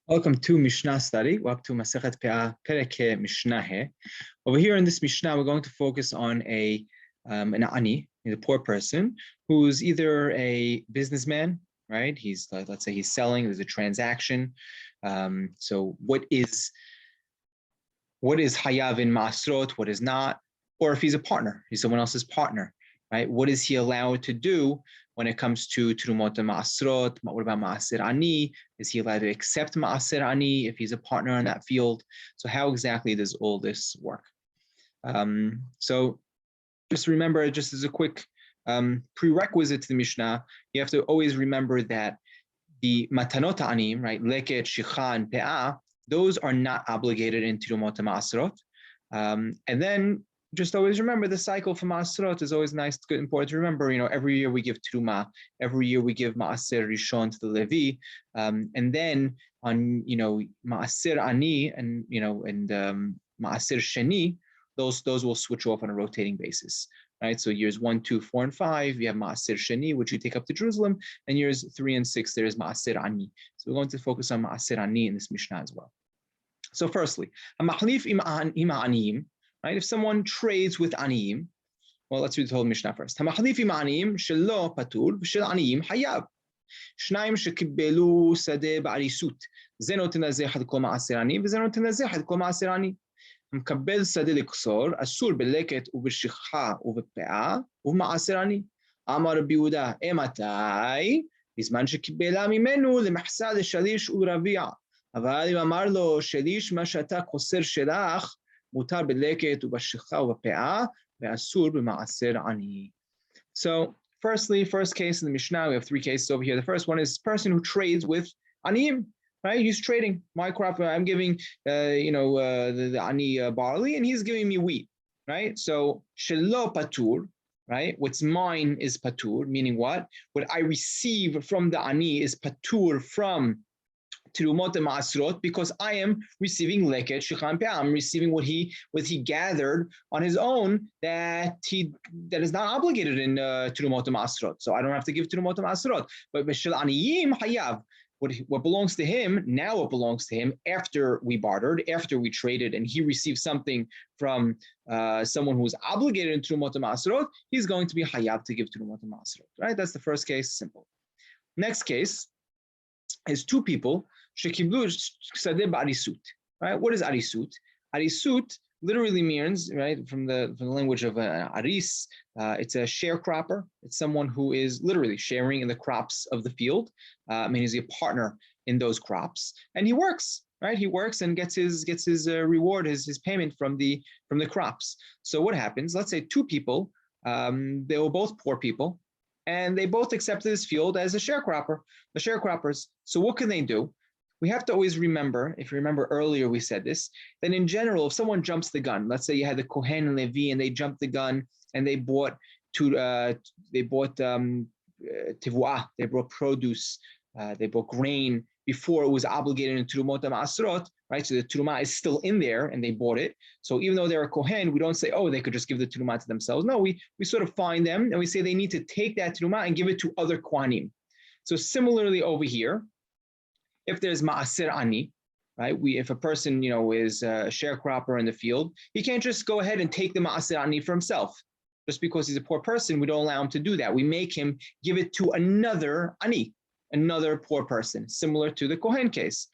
Welcome to Mishna study. We're up to Masechet Peah, Perek Mishna. Over here in this Mishnah, we're going to focus on an ani, a poor person, who's either a businessman, right? He's let's say he's selling. There's a transaction. So what is hayav in ma'asrot? What is not? Or if he's a partner, he's someone else's partner, right? What is he allowed to do when it comes to Trumot and Ma'asrot? What about Ma'aser Ani? Is he allowed to accept Ma'aser Ani if he's a partner in that field? So how exactly does all this work? So just remember, just as a quick prerequisite to the Mishnah, you have to always remember that the Matanot Ani, right, Leket, Shicha, and Peah, those are not obligated in Trumot and Ma'asrot. And then just always remember the cycle for Ma'asrot is always nice, good, important to remember. Every year we give Truma, every year we give Ma'aser Rishon to the Levi, and then on Ma'aser Ani and Ma'aser Sheni, those will switch off on a rotating basis, right? So years 1, 2, 4, and 5, you have Ma'aser Sheni, which you take up to Jerusalem, and years 3 and 6 there is Ma'aser Ani. So we're going to focus on Ma'aser Ani in this Mishnah as well. So firstly, Hamahlif im Aniyim. Right? If someone trades with aniyim, well, let's read the whole Mishnah first. Hamachalif im aniyim shelo patur v'shel aniyim hayav. Shnayim shekibelu sadeh ba'arisut. Ze noten lazeh ad kol ma'aser ani v'ze noten lazeh ad kol ma'aser ani. המקבל שדה לקצור, אסור בלקט ובשכחה ובפאה ובמעשר עני. אמר רבי יהודה, מתי? בזמן שקיבלה ממנו למחסה לשליש ולרביע. אבל אם אמר לו שליש מה שאתה קוסר שלך, מותר בלקט ובשכחה ובפאה, ואסור במעשר עני. So, first case in the Mishnah, we have 3 cases over here. The first one is person who trades with aniyim, right? He's trading my crop. I'm giving, the ani barley, and he's giving me wheat, right? So, shelo patur, right? What's mine is patur, meaning what? What I receive from the ani is patur from Trumot and Ma'asrot, because I am receiving leket shichan peah. I'm receiving what he gathered on his own that is not obligated in Trumot and Ma'asrot. So I don't have to give Trumot and Ma'asrot. But B'shel Aniyim Hayav, what belongs to him, now it belongs to him after we bartered, after we traded, and he received something from someone who's obligated in Trumot and Ma'asrot, he's going to be Hayav to give Trumot and Ma'asrot. Right? That's the first case, simple. Next case is 2 people. Right? What is arisut? Arisut literally means, right, from the language of aris, it's a sharecropper. It's someone who is literally sharing in the crops of the field. He's a partner in those crops, and he works. Right? He works and gets his reward, his payment from the crops. So what happens? Let's say 2 people, they were both poor people, and they both accepted this field as the sharecroppers. So what can they do? We have to always remember, if you remember earlier we said this, that in general, if someone jumps the gun, let's say you had the Kohen and Levi and they jumped the gun and they bought tivuah, they brought produce, they bought grain before it was obligated in Trumot and Ma'asrot, right? So the Trumah is still in there and they bought it. So even though they're a Kohen, we don't say, oh, they could just give the Trumah to themselves. No, we sort of find them and we say they need to take that Trumah and give it to other Kohanim. So similarly over here, if there's Ma'aser Ani, right? If a person, is a sharecropper in the field, he can't just go ahead and take the Ma'aser Ani for himself. Just because he's a poor person, we don't allow him to do that. We make him give it to another Ani, another poor person, similar to the Kohen case.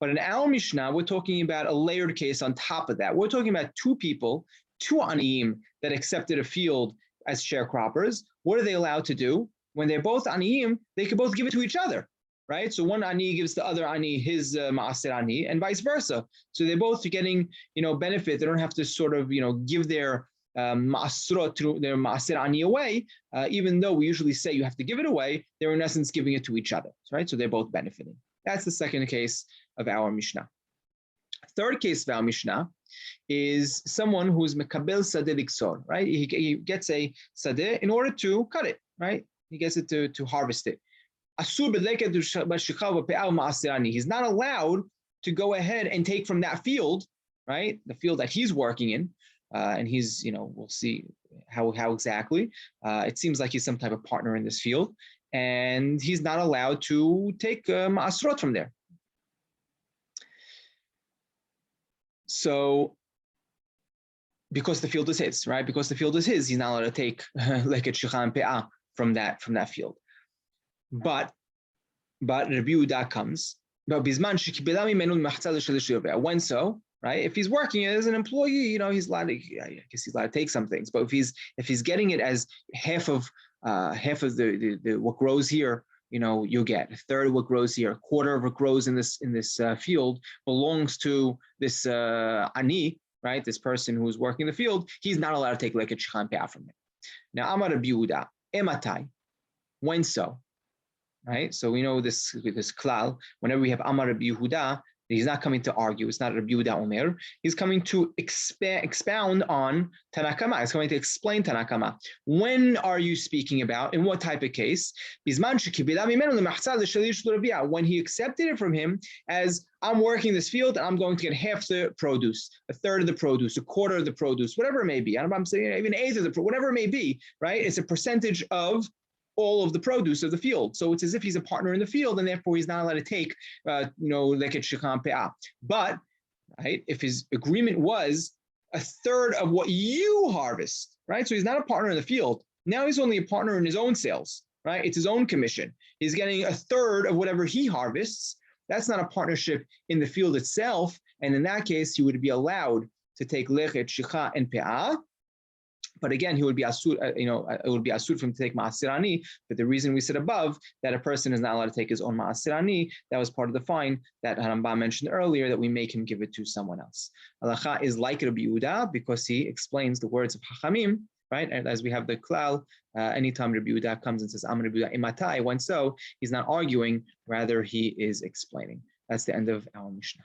But in our Mishnah, we're talking about a layered case on top of that. We're talking about 2 people, 2 Aniyim that accepted a field as sharecroppers. What are they allowed to do? When they're both Aniyim, they could both give it to each other. Right? So one ani gives the other ani his ma'aser ani, and vice versa. So they're both getting, benefit. They don't have to sort of, give their ma'asrot to their ma'aser ani away, even though we usually say you have to give it away. They're in essence giving it to each other, right? So they're both benefiting. That's the second case of our Mishnah. Third case of our Mishnah is someone who's mekabel sadeh liksor, right? He gets a sadeh in order to cut it, right? He gets it to harvest it. He's not allowed to go ahead and take from that field, right? The field that he's working in, and he's, we'll see how exactly. It seems like he's some type of partner in this field, and he's not allowed to take ma'asrot from there. So because the field is his, right? Because the field is his, he's not allowed to take leket shicha and peah from that field. But Rabbi Yehuda comes. When so, right? If he's working as an employee, he's allowed to. I guess he's allowed to take some things. But if he's getting it as half of the what grows here, you'll get a third of what grows here, a quarter of what grows in this field belongs to this ani, right? This person who's working the field. He's not allowed to take leket shicha and peah from it. Now, Amar Rabbi Yehuda, ematai. When so? Right? So we know this klal, whenever we have Amar Rabbi Yehuda, he's not coming to argue. It's not Rabbi Yehuda Omer. He's coming to expound on Tanakama. He's coming to explain Tanakama. When are you speaking about? In what type of case? When he accepted it from him as, I'm working this field and I'm going to get half the produce, a third of the produce, a quarter of the produce, whatever it may be. I'm saying even eighth of the produce, whatever it may be, right? It's a percentage of all of the produce of the field. So it's as if he's a partner in the field, and therefore he's not allowed to take, leket shicha and peah. But, right, if his agreement was a third of what you harvest, right? So he's not a partner in the field. Now he's only a partner in his own sales, right? It's his own commission. He's getting a third of whatever he harvests. That's not a partnership in the field itself. And in that case, he would be allowed to take leket shicha and peah. But again, he would be asur, it would be asur for him to take ma'asir ani. But the reason we said above that a person is not allowed to take his own ma'asir ani, that was part of the fine that Harambam mentioned earlier, that we make him give it to someone else. Halacha is like Rabbi Yehuda because he explains the words of Hachamim, right? And as we have the klal, anytime Rabbi Yehuda comes and says, Am Rabbi Yehuda imatai, when so, he's not arguing, rather he is explaining. That's the end of our Mishnah.